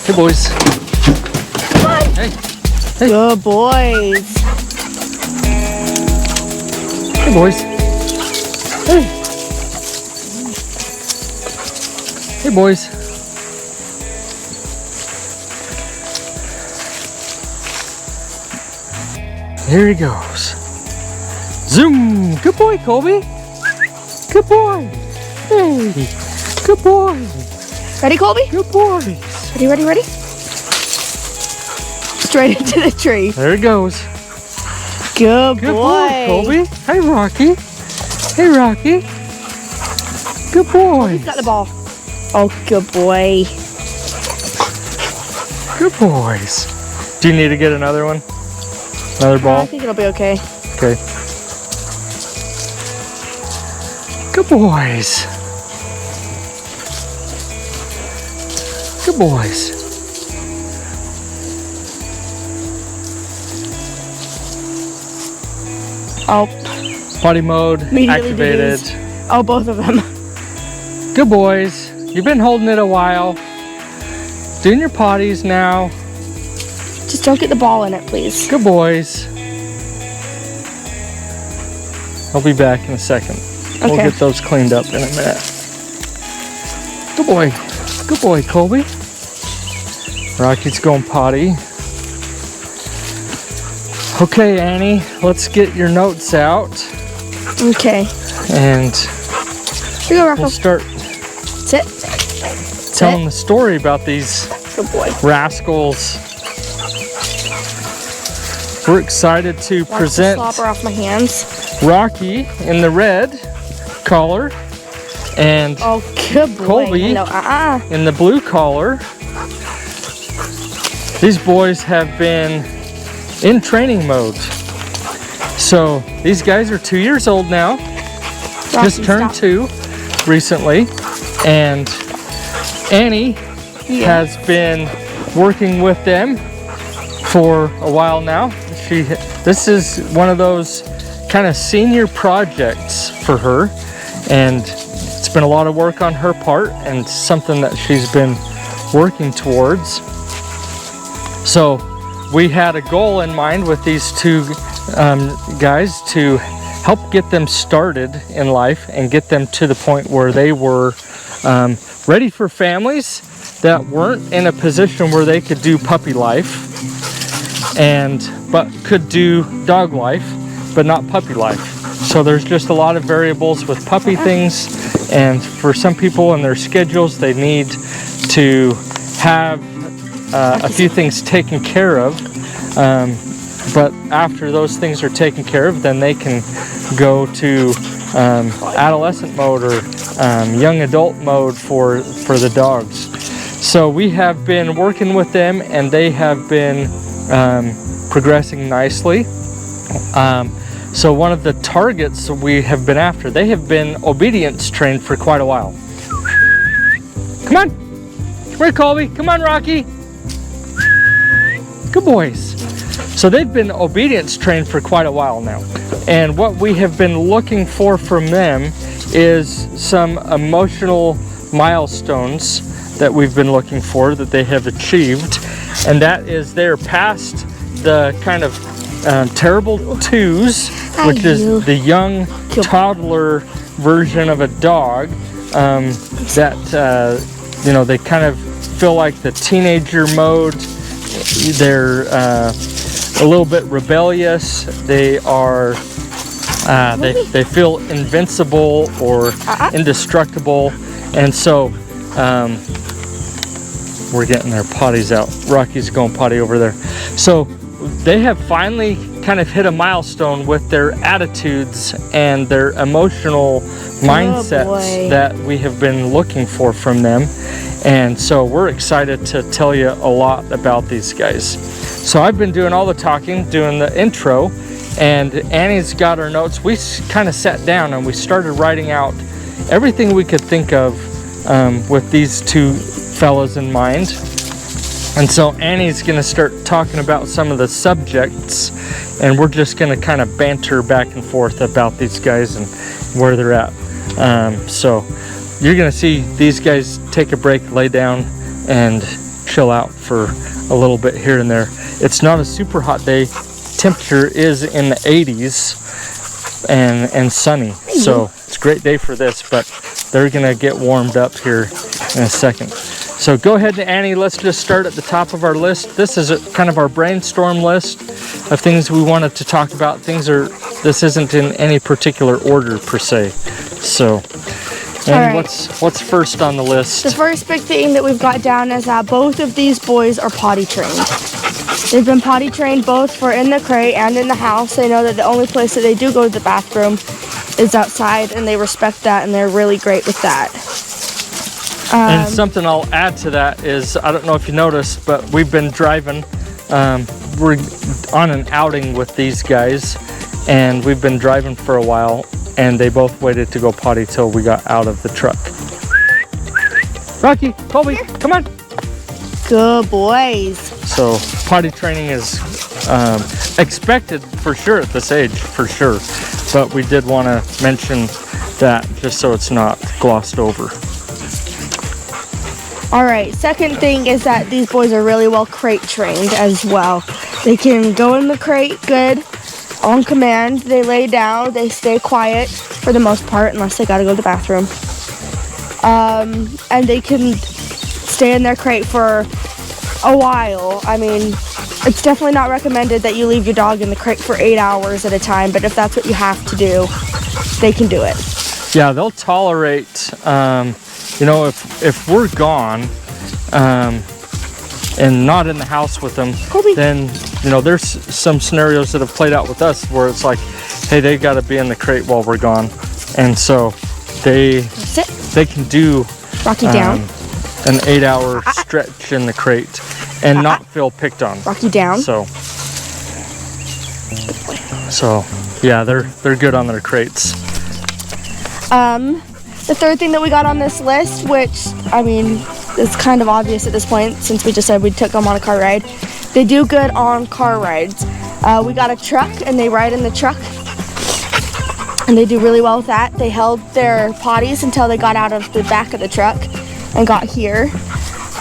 Hey, boys. Come on. Hey. Hey. Good boys. Hey, boys. Hey. Hey, boys. Here he goes. Zoom. Good boy, Colby. Good boy. Hey. Good boy. Ready, Colby? Good boy. Ready? Straight into the tree. There it goes. Good Good boy. boy, Colby. Hey, Rocky. Hey, Rocky. Good boy. He's got the ball. Oh, good boy. Good boys. Do you need to get another one? Another I ball? think it'll be okay. Okay. Good boys. Good boys. Oh, Potty mode Immediately activated. oh, both of them. Good boys. You've been holding it a while. Doing your potties now. Just don't get the ball in it, please. Good boys. I'll be back in a second. We'll Okay. get those cleaned up in a minute. Good boy. Good boy, Colby. Rocky's going potty. Okay, Annie, let's get your notes out Okay. and Here you go, Rocco. we'll start Sit. telling the story about these Good boy. rascals. We're excited to Watch the present slobber off my hands. Rocky in the red collar and Oh, good boy. Colby. No, in the blue collar. These boys have been in training mode. So these guys are 2 years old now, just Rocky, turned stop. 2 recently, and Annie Yeah. has been working with them for a while now. This is one of those kind of senior projects for her, and it's been a lot of work on her part and something that she's been working towards. So we had a goal in mind with these two guys to help get them started in life and get them to the point where they were ready for families that weren't in a position where they could do puppy life but could do dog life, but not puppy life. So there's just a lot of variables with puppy things, and for some people in their schedules, they need to have a few things taken care of. But after those things are taken care of, then they can go to adolescent mode or young adult mode for the dogs. So we have been working with them, and they have been progressing nicely. So one of the targets we have been after, they have been obedience trained for quite a while. Come on. Come here, Colby. Come on, Rocky. Good boys. So they've been obedience trained for quite a while now. And what we have been looking for from them is some emotional milestones that we've been looking for that they have achieved. And that is they're past the kind of terrible twos, which is the young toddler version of a dog that, you know, they kind of feel like the teenager mode. They're a little bit rebellious. They are, they feel invincible or indestructible. And so we're getting their potties out. Rocky's going potty over there. So they have finally kind of hit a milestone with their attitudes and their emotional mindsets that we have been looking for from them. And so we're excited to tell you a lot about these guys. So I've been doing all the talking, doing the intro, and Annie's got her notes. We kind of sat down and we started writing out everything we could think of with these two fellas in mind. And so Annie's gonna start talking about some of the subjects, and we're just gonna kind of banter back and forth about these guys and where they're at. So you're gonna see these guys take a break, lay down, and chill chill out for a little bit here and there. It's not a super hot day. Temperature is in the 80s and sunny, so it's a great day for this, but they're gonna get warmed up here in a second. So go ahead, Annie, let's just start at the top of our list. This is kind of our brainstorm list of things we wanted to talk about. This isn't in any particular order per se. So Annie, what's first on the list? The first big thing that we've got down is that both of these boys are potty trained. They've been potty trained both for in the crate and in the house. They know that the only place that they do go to the bathroom is outside, and they respect that, and they're really great with that. And something I'll add to that is, I don't know if you noticed, but we've been driving, we're on an outing with these guys, and we've been driving for a while, and they both waited to go potty till we got out of the truck. Rocky, Colby, come on. Good boys. So potty training is expected for sure at this age, for sure. But we did want to mention that just so it's not glossed over. All right, second thing is that these boys are really well crate trained as well. They can go in the crate good, on command. They lay down, they stay quiet for the most part, unless they gotta go to the bathroom. And they can stay in their crate for a while. I mean, it's definitely not recommended that you leave your dog in the crate for 8 hours at a time, but if that's what you have to do, they can do it. Yeah, they'll tolerate, you know, if we're gone and not in the house with them, Colby, then, you know, there's some scenarios that have played out with us where it's like, hey, they got to be in the crate while we're gone. And so they can do Rocky down. An 8-hour stretch in the crate and not feel picked on. Rocky down. So yeah, they're good on their crates. The third thing that we got on this list, which, I mean, it's kind of obvious at this point since we just said we took them on a car ride. They do good on car rides. We got a truck and they ride in the truck. And they do really well with that. They held their potties until they got out of the back of the truck and got here.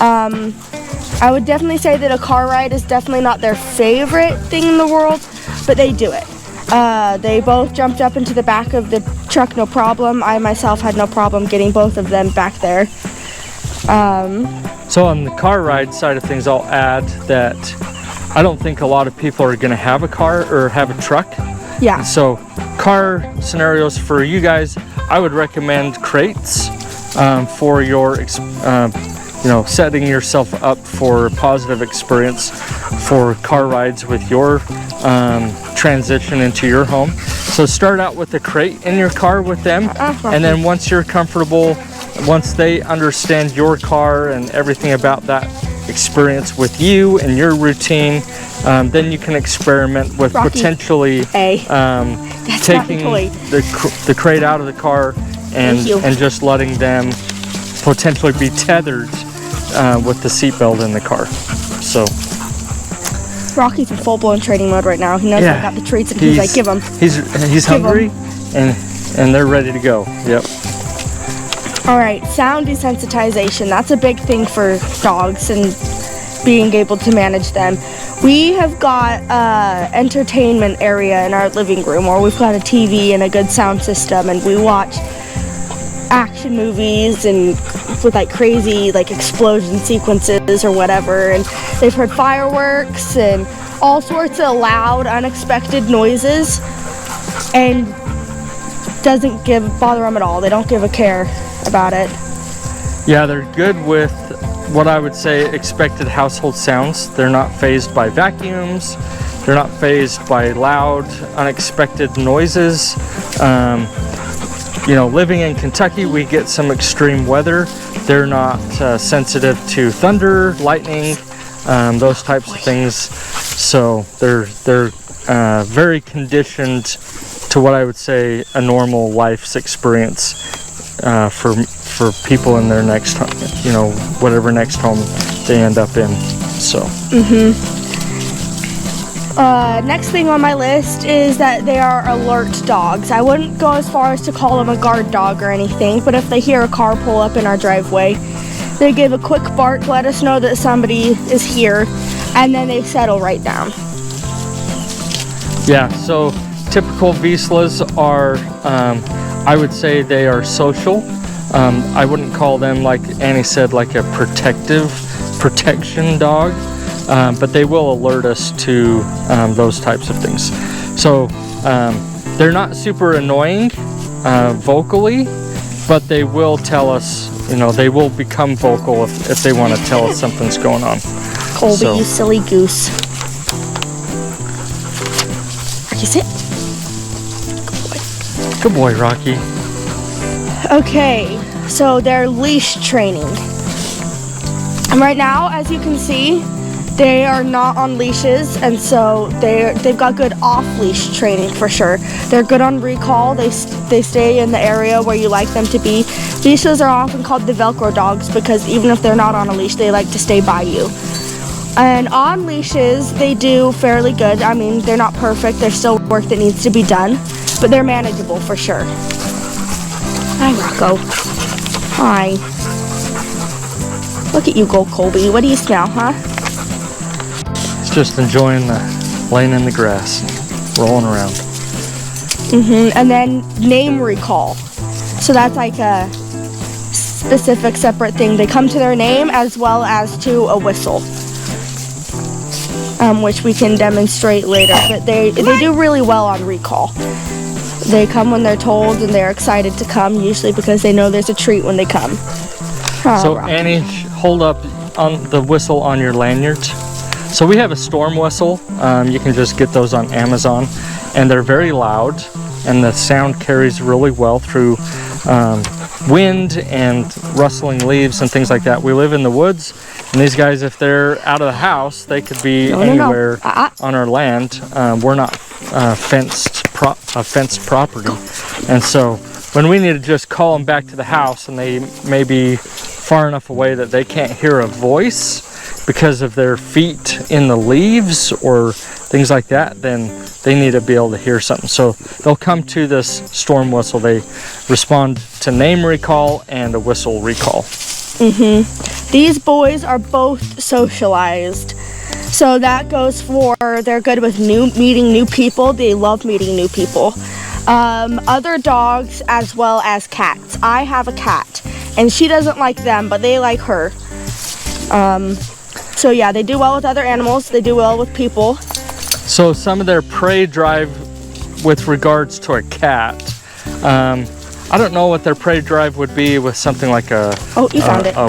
I would definitely say that a car ride is definitely not their favorite thing in the world, but they do it. They both jumped up into the back of the truck, no problem. I myself had no problem getting both of them back there. So on the car ride side of things, I'll add that I don't think a lot of people are going to have a car or have a truck. Yeah. So car scenarios for you guys, I would recommend crates for your, you know, setting yourself up for a positive experience for car rides with your transition into your home. So start out with a crate in your car with them, and then once you're comfortable, once they understand your car and everything about that experience with you and your routine, then you can experiment with potentially taking the crate out of the car and just letting them potentially be tethered with the seatbelt in the car. So Rocky's in full-blown training mode right now. He knows I got the treats and he's like, give him. He's hungry and they're ready to go. Yep. All right, sound desensitization. That's a big thing for dogs and being able to manage them. We have got entertainment area in our living room where we've got a TV and a good sound system, and we watch action movies and with like crazy like explosion sequences or whatever, and they've heard fireworks and all sorts of loud unexpected noises, and doesn't bother them at all. They don't give a care about it. Yeah, they're good with what I would say expected household sounds. They're not fazed by vacuums. They're not fazed by loud unexpected noises. You know, living in Kentucky, we get some extreme weather. They're not sensitive to thunder, lightning, those types of things. So they're very conditioned to what I would say a normal life's experience for people in their next, you know, whatever next home they end up in. So. Next thing on my list is that they are alert dogs. I wouldn't go as far as to call them a guard dog or anything, but if they hear a car pull up in our driveway, They give a quick bark, let us know that somebody is here, and then they settle right down. Yeah, so typical Vizslas are, I would say they are social. I wouldn't call them, like Annie said, like a protection dog, but they will alert us to those types of things. So they're not super annoying vocally, but they will tell us, you know, they will become vocal if they want to tell us something's going on. Colby, you silly goose. Rocky, sit. Good boy, Rocky. Okay, so they're leash training. And right now, as you can see, they are not on leashes, and so they've got good off-leash training for sure. They're good on recall. They stay in the area where you like them to be. Leashes are often called the Velcro dogs because even if they're not on a leash, they like to stay by you. And on leashes, they do fairly good. I mean, they're not perfect. There's still work that needs to be done, but they're manageable for sure. Hi, Rocco. Hi. Look at you go, Colby. What do you smell, huh? He's just enjoying laying in the grass, rolling around. And then name recall. So that's like a specific separate thing. They come to their name as well as to a whistle, which we can demonstrate later. But they do really well on recall. They come when they're told, and they're excited to come, usually because they know there's a treat when they come. Oh, so Rocky. Annie, hold up on the whistle on your lanyard. So we have a storm whistle. You can just get those on Amazon, and they're very loud, and the sound carries really well through wind and rustling leaves and things like that. We live in the woods, and these guys, if they're out of the house, they could be anywhere on our land. We're not fenced property, and so when we need to just call them back to the house, and they may be far enough away that they can't hear a voice because of their feet in the leaves or things like that, then they need to be able to hear something. So they'll come to this storm whistle. They respond to name recall and a whistle recall. These boys are both socialized. So that goes for, they're good with meeting new people. They love meeting new people. Other dogs as well as cats. I have a cat, and she doesn't like them, but they like her. So yeah, they do well with other animals. They do well with people. So some of their prey drive with regards to a cat. I don't know what their prey drive would be with something like a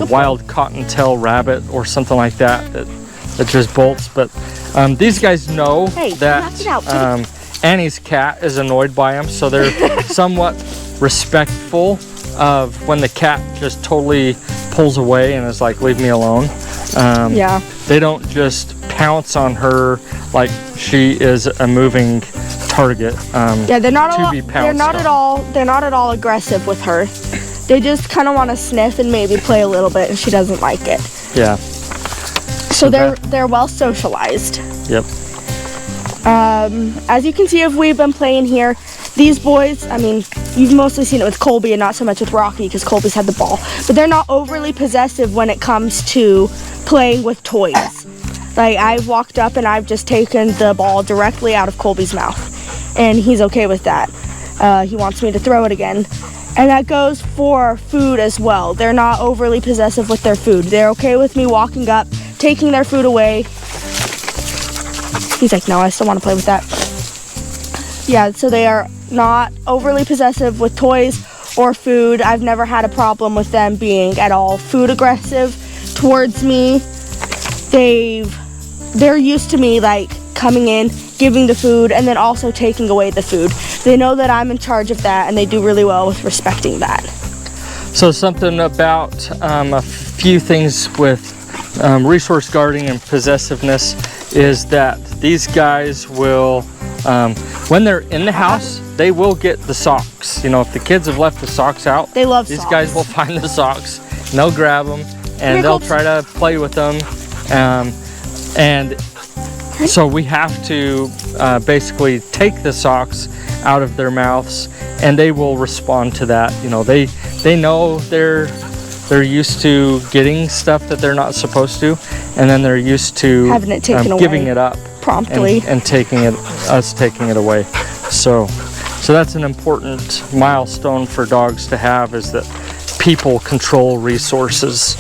wild cottontail rabbit or something like that just bolts. But these guys know that Annie's cat is annoyed by them, so they're somewhat respectful of when the cat just totally pulls away and is like, leave me alone. They don't just pounce on her like she is a moving target. They're not at all aggressive with her. They just kind of want to sniff and maybe play a little bit, and she doesn't like it. Yeah. So they're well socialized. Yep. As you can see, if we've been playing here, these boys, I mean, you've mostly seen it with Colby and not so much with Rocky because Colby's had the ball, but they're not overly possessive when it comes to playing with toys. Like, I've walked up and I've just taken the ball directly out of Colby's mouth, and he's okay with that. He wants me to throw it again. And that goes for food as well. They're not overly possessive with their food. They're okay with me walking up, taking their food away. He's like, no, I still want to play with that. Yeah, so they are not overly possessive with toys or food. I've never had a problem with them being at all food aggressive towards me. They're used to me like coming in, giving the food, and then also taking away the food. They know that I'm in charge of that, and they do really well with respecting that. So something about a few things with resource guarding and possessiveness is that these guys will, when they're in the house, they will get the socks. You know, if the kids have left the socks out, they love these socks. guys will find the socks, and they'll grab them, and they'll try to play with them. And so we have to basically take the socks out of their mouths, and they will respond to that. You know, they know they're they're used to getting stuff that they're not supposed to, and then they're used to having it taken away, giving it up promptly, and taking it away. So that's an important milestone for dogs to have, is that people control resources.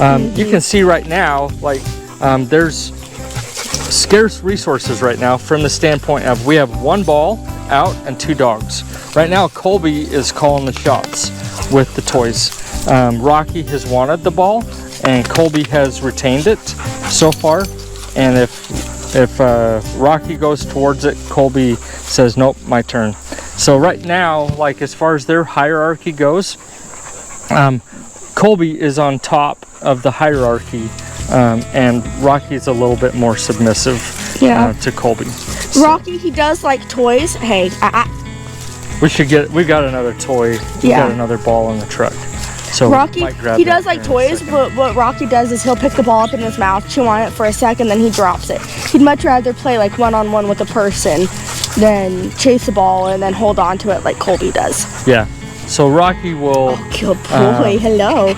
You can see right now, like, there's scarce resources right now from the standpoint of we have 1 ball out and 2 dogs. Right now, Colby is calling the shots with the toys. Rocky has wanted the ball, and Colby has retained it so far. And if Rocky goes towards it, Colby says, nope, my turn. So right now, like, as far as their hierarchy goes, Colby is on top of the hierarchy, and Rocky's a little bit more submissive to Colby. So Rocky, he does like toys. Hey, we've got another toy. We got another ball in the truck. So Rocky, he does like toys, but what Rocky does is he'll pick the ball up in his mouth, chew on it for a second, then he drops it. He'd much rather play like one-on-one with a person than chase the ball and then hold on to it like Colby does. Yeah. So Rocky will good boy, hello.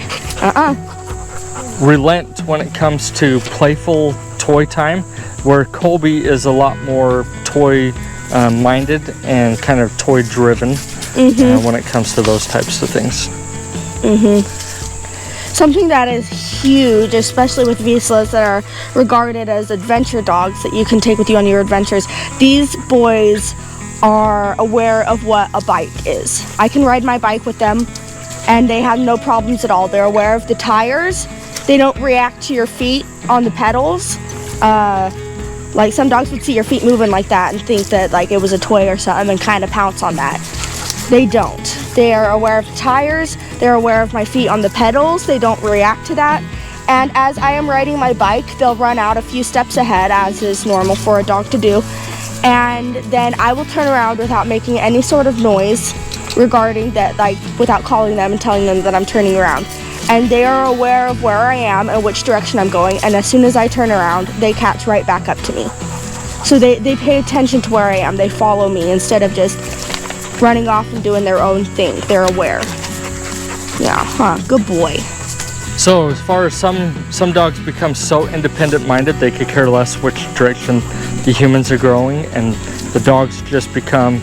relent when it comes to playful toy time, where Colby is a lot more toy minded and kind of toy driven when it comes to those types of things. Something that is huge, especially with Vizslas that are regarded as adventure dogs that you can take with you on your adventures. These boys are aware of what a bike is. I can ride my bike with them and they have no problems at all. They're aware of the tires. They don't react to your feet on the pedals. Like some dogs would see your feet moving like that and think that like it was a toy or something and kind of pounce on that. They don't. They are aware of the tires. They're aware of my feet on the pedals. They don't react to that. And as I am riding my bike, they'll run out a few steps ahead, as is normal for a dog to do. And then I will turn around without making any sort of noise regarding that, like without calling them and telling them that I'm turning around. And they are aware of where I am and which direction I'm going. And as soon as I turn around, they catch right back up to me. So they pay attention to where I am. They follow me instead of just running off and doing their own thing. They're aware. Yeah, good boy. So as far as some dogs become so independent-minded they could care less which direction the humans are going, and the dogs just become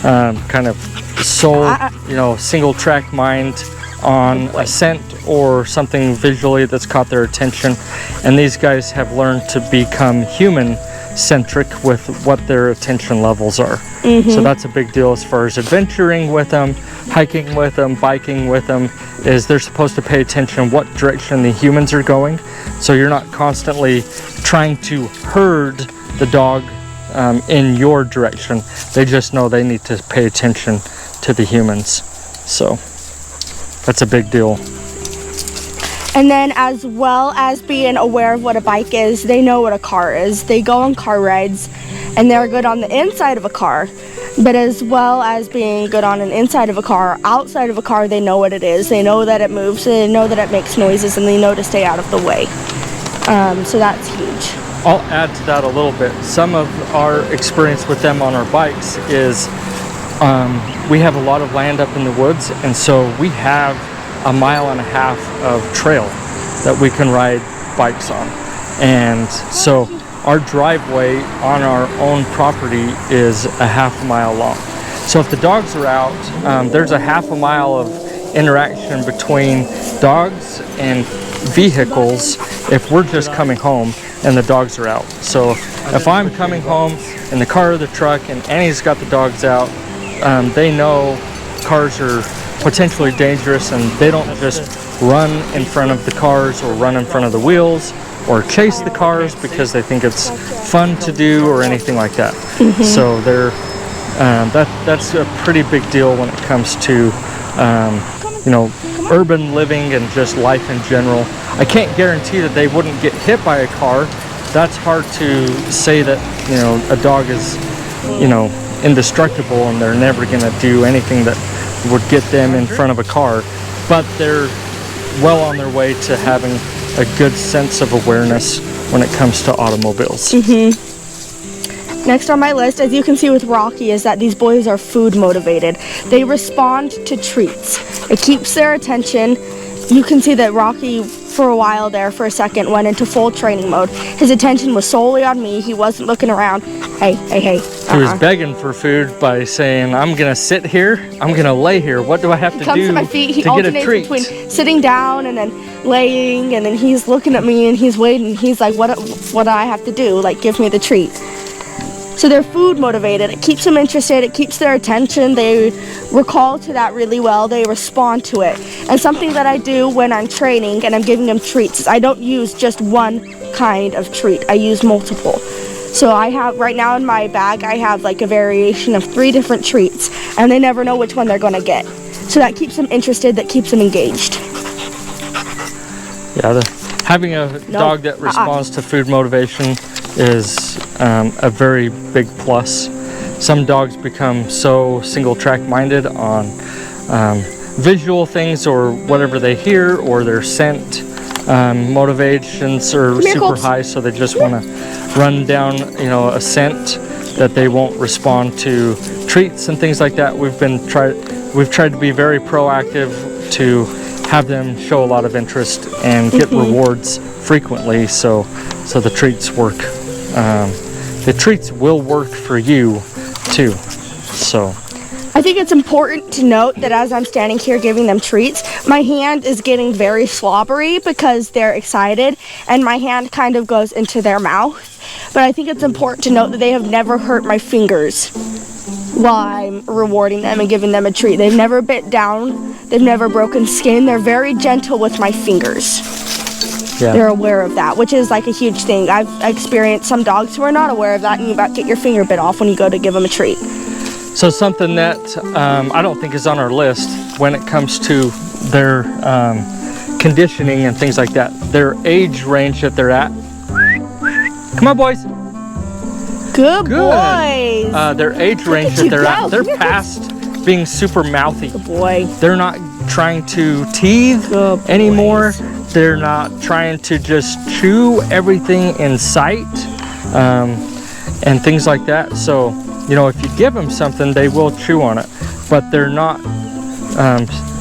kind of single-track mind on a scent or something visually that's caught their attention. And these guys have learned to become human-centric with what their attention levels are. So that's a big deal as far as adventuring with them, hiking with them, biking with them, is they're supposed to pay attention what direction the humans are going. So you're not constantly trying to herd the dog in your direction. They just know they need to pay attention to the humans. So that's a big deal. And then as well as being aware of what a bike is, they know what a car is. They go on car rides and they're good on the inside of a car. But as well as being good on an inside of a car, outside of a car, they know what it is. They know that it moves, they know that it makes noises, and they know to stay out of the way. So that's huge. I'll add to that a little bit. Some of our experience with them on our bikes is we have a lot of land up in the woods, and so we have 1.5 miles of trail that we can ride bikes on. And so our driveway on our own property is 1/2 mile long. So if the dogs are out, there's 1/2 mile of interaction between dogs and vehicles if we're just coming home and the dogs are out. So if I'm coming home in the car or the truck and Annie's got the dogs out, they know cars are potentially dangerous, and they don't just run in front of the cars or run in front of the wheels or chase the cars because they think it's fun to do or anything like that. So they're that's a pretty big deal when it comes to urban living and just life in general. I can't guarantee that they wouldn't get hit by a car. That's hard to say that a dog is indestructible and they're never going to do anything that would get them in front of a car, but they're well on their way to having a good sense of awareness when it comes to automobiles. Next on my list, as you can see with Rocky, is that these boys are food motivated. They respond to treats. It keeps their attention you can see that Rocky, for a while there, for a second, went into full training mode. His attention was solely on me. He wasn't looking around. Hey. He was begging for food by saying, I'm going to sit here. I'm going to lay here. What do I have to comes do to my feet. He to get a alternates treat? between sitting down and then laying, and then he's looking at me and he's waiting. He's like, what do I have to do? Like, give me the treat. So they're food motivated. It keeps them interested. It keeps their attention. They recall to that really well. They respond to it. And something that I do when I'm training and I'm giving them treats is I don't use just one kind of treat. I use multiple. So I have, right now in my bag, I have like a variation of 3 different treats, and they never know which one they're gonna get. So that keeps them interested, that keeps them engaged. Yeah, having a dog that responds to food motivation is a very big plus. Some dogs become so single track minded on visual things or whatever they hear, or their scent motivations are super high, so they just want to run down, you know, a scent, that they won't respond to treats and things like that. We've tried to be very proactive to have them show a lot of interest and get rewards frequently, so the treats work. The treats will work for you too. So I think it's important to note that as I'm standing here giving them treats, my hand is getting very slobbery because they're excited, and my hand kind of goes into their mouth. But I think it's important to note that they have never hurt my fingers while I'm rewarding them and giving them a treat. They've never bit down. They've never broken skin. They're very gentle with my fingers. Yeah. They're aware of that, which is like a huge thing. I've experienced some dogs who are not aware of that, and you about get your finger bit off when you go to give them a treat. So something that I don't think is on our list when it comes to their conditioning and things like that, their age range that they're at. Come on, boys. Good boys. Their age range that they're at, they're past being super mouthy. Good boy. They're not trying to teeth anymore. They're not trying to just chew everything in sight and things like that. So, you know, if you give them something, they will chew on it, but they're not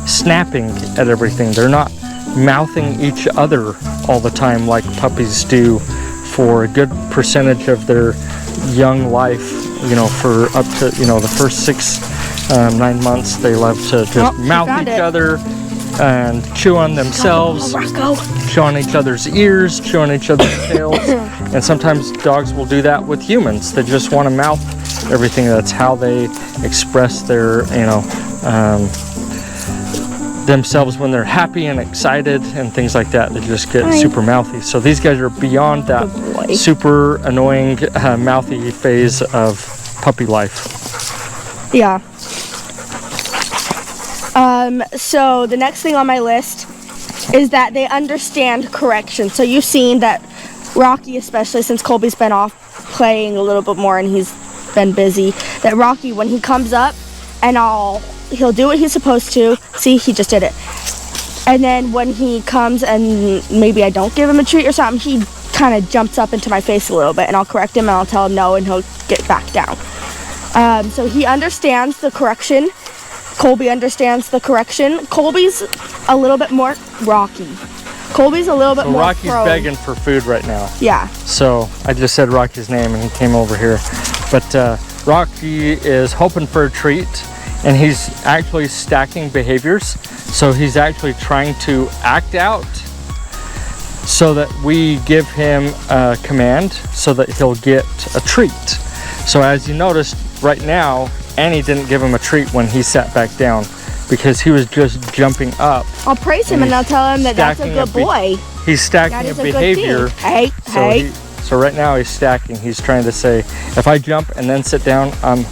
snapping at everything. They're not mouthing each other all the time like puppies do for a good percentage of their young life. You know, for up to, you know, the first 6-9 months, they love to just mouth each other and chew on themselves, chew on each other's ears, chew on each other's tails. And sometimes dogs will do that with humans. They just want to mouth everything. That's how they express their, you know, themselves when they're happy and excited and things like that. They just get super mouthy. So these guys are beyond that super annoying mouthy phase of puppy life. Yeah. So the next thing on my list is that they understand correction. So you've seen that Rocky, especially since Colby's been off playing a little bit more and he's been busy, that Rocky, when he comes up and he'll do what he's supposed to. See, he just did it. And then when he comes and maybe I don't give him a treat or something, he kind of jumps up into my face a little bit, and I'll correct him and I'll tell him no, and he'll get back down. So he understands the correction. Colby understands the correction. Colby's a little bit more Rocky. Colby's a little bit more Rocky's begging for food right now. Yeah. So I just said Rocky's name and he came over here. But Rocky is hoping for a treat, and he's actually stacking behaviors. So he's actually trying to act out so that we give him a command so that he'll get a treat. So as you noticed right now, Annie didn't give him a treat when he sat back down because he was just jumping up. I'll praise him and I'll tell him that that's a good boy. He's stacking a behavior. So right now he's stacking. He's trying to say, if I jump and then sit down, I'm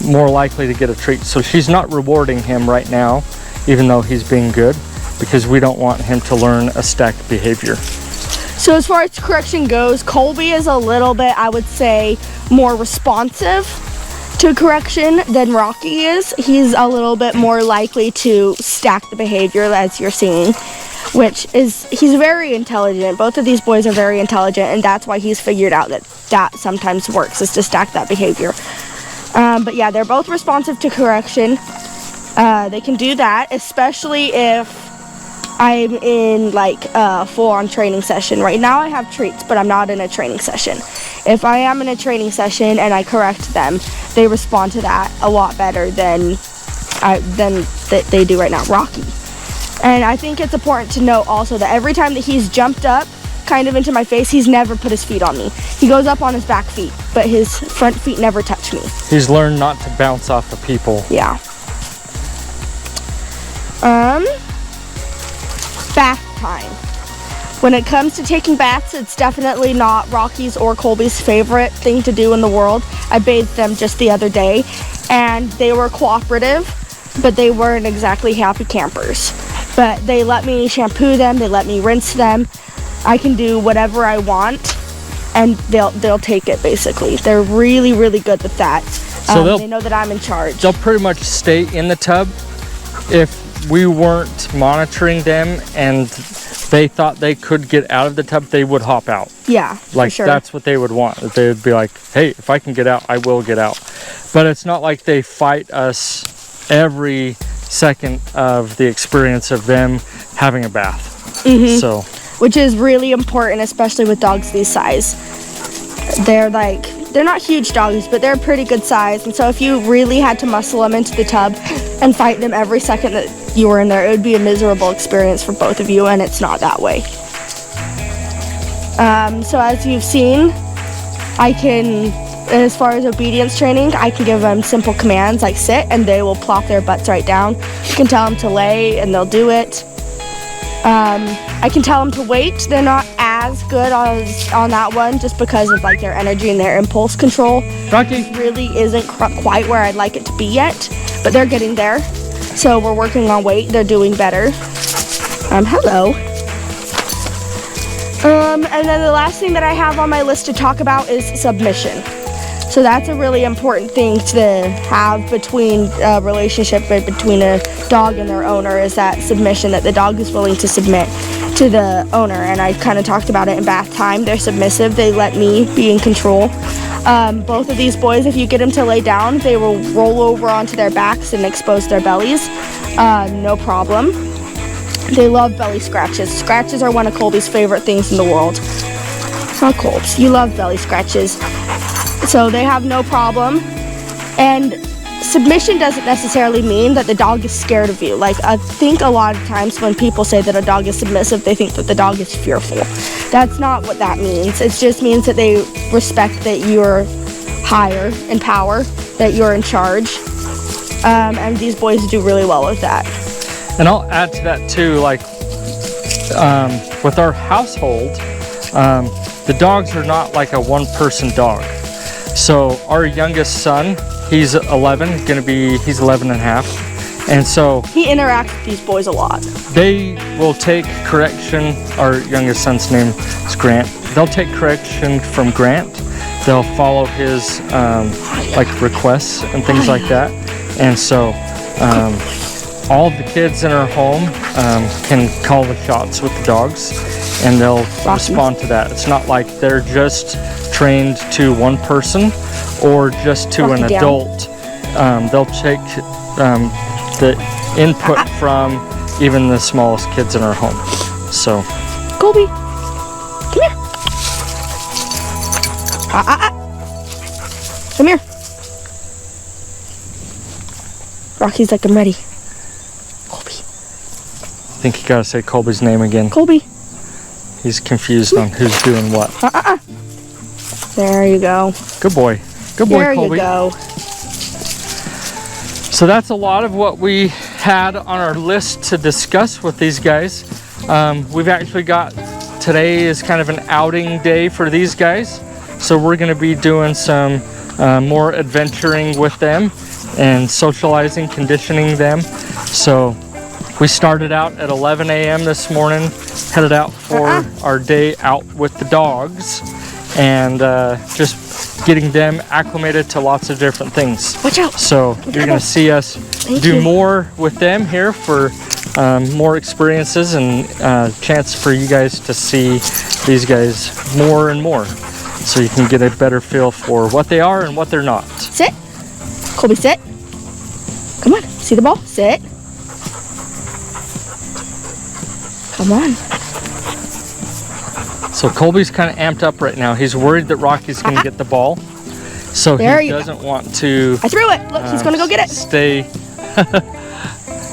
more likely to get a treat. So she's not rewarding him right now, even though he's being good, because we don't want him to learn a stacked behavior. So as far as correction goes, Colby is a little bit, I would say, more responsive to correction than Rocky is. He's a little bit more likely to stack the behavior, as you're seeing, which is, he's very intelligent. Both of these boys are very intelligent, and that's why he's figured out that sometimes works, is to stack that behavior. But yeah, they're both responsive to correction. They can do that, especially if I'm in like a full-on training session. Right now I have treats, but I'm not in a training session. If I am in a training session and I correct them, they respond to that a lot better than they do right now. Rocky. And I think it's important to note also that every time that he's jumped up kind of into my face, he's never put his feet on me. He goes up on his back feet, but his front feet never touch me. He's learned not to bounce off of people. Yeah. Bath time. When it comes to taking baths, it's definitely not Rocky's or Colby's favorite thing to do in the world. I bathed them just the other day, and they were cooperative, but they weren't exactly happy campers. But they let me shampoo them, they let me rinse them. I can do whatever I want, and they'll take it, basically. They're really, really good with that. So they know that I'm in charge. They'll pretty much stay in the tub. If we weren't monitoring them and they thought they could get out of the tub, they would hop out. Yeah, like for sure. That's what they would want. They would be like, hey, if I can get out, I will get out. But it's not like they fight us every second of the experience of them having a bath. So, which is really important, especially with dogs this size. They're not huge dogs, but they're pretty good size. And so if you really had to muscle them into the tub and fight them every second that you were in there, it would be a miserable experience for both of you, and it's not that way. So as you've seen, I can, as far as obedience training, I can give them simple commands like sit, and they will plop their butts right down. You can tell them to lay, and they'll do it. I can tell them to wait. They're not as good on that one, just because of like their energy and their impulse control. Rocky really isn't quite where I'd like it to be yet, but they're getting there. So we're working on weight. They're doing better. Hello. And then the last thing that I have on my list to talk about is submission. So that's a really important thing to have between a relationship between a dog and their owner, is that submission, that the dog is willing to submit to the owner. And I kind of talked about it in bath time. They're submissive. They let me be in control. Both of these boys, if you get them to lay down, they will roll over onto their backs and expose their bellies. No problem. They love belly scratches. Scratches are one of Colby's favorite things in the world. Oh, Colbs, you love belly scratches. So they have no problem. And submission doesn't necessarily mean that the dog is scared of you. Like, I think a lot of times when people say that a dog is submissive, they think that the dog is fearful. That's not what that means. It just means that they respect that you're higher in power, that you're in charge. And these boys do really well with that. And I'll add to that too, like with our household, the dogs are not like a one-person dog. So our youngest son, he's 11, he's 11 and a half. And so he interacts with these boys a lot. They will take correction. Our youngest son's name is Grant. They'll take correction from Grant. They'll follow his like requests and things like that. And so all the kids in our home can call the shots with the dogs, and they'll respond to that. It's not like they're just trained to one person or just to an adult. They'll take the input from even the smallest kids in our home. So, Colby, come here. Come here. Rocky's like, I'm ready. Colby. I think you gotta say Colby's name again. Colby. He's confused on who's doing what. There you go. Good boy. Good boy, there Colby. There you go. So that's a lot of what we had on our list to discuss with these guys. We've actually got, today is kind of an outing day for these guys. So we're gonna be doing some more adventuring with them and socializing, conditioning them. So we started out at 11 a.m. this morning, headed out for our day out with the dogs, and just getting them acclimated to lots of different things. Watch out. So you're gonna see us do more with them here for more experiences and chance for you guys to see these guys more and more, so you can get a better feel for what they are and what they're not. Sit. Colby, sit. Come on. See the ball? Sit. Come on. So Colby's kind of amped up right now. He's worried that Rocky's going to get the ball. So There he you doesn't want to... I threw it. Look, he's going to go get it. Stay...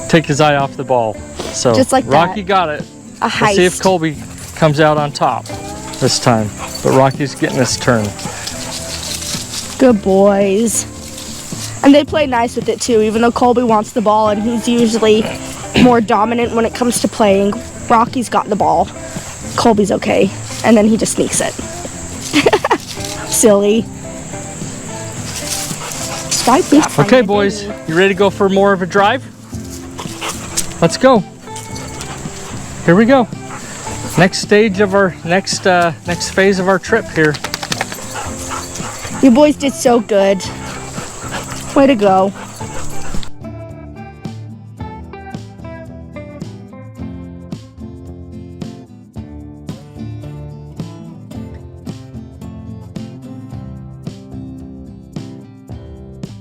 take his eye off the ball. So Just like Rocky that. got it. A heist. Let's see if Colby comes out on top this time. But Rocky's getting his turn. Good boys. And they play nice with it too, even though Colby wants the ball and he's usually more dominant when it comes to playing. Rocky's got the ball. Colby's okay. And then he just sneaks it. Silly. Okay, boys, you ready to go for more of a drive? Let's go. Here we go. Next stage of our next phase of our trip here. You boys did so good. Way to go.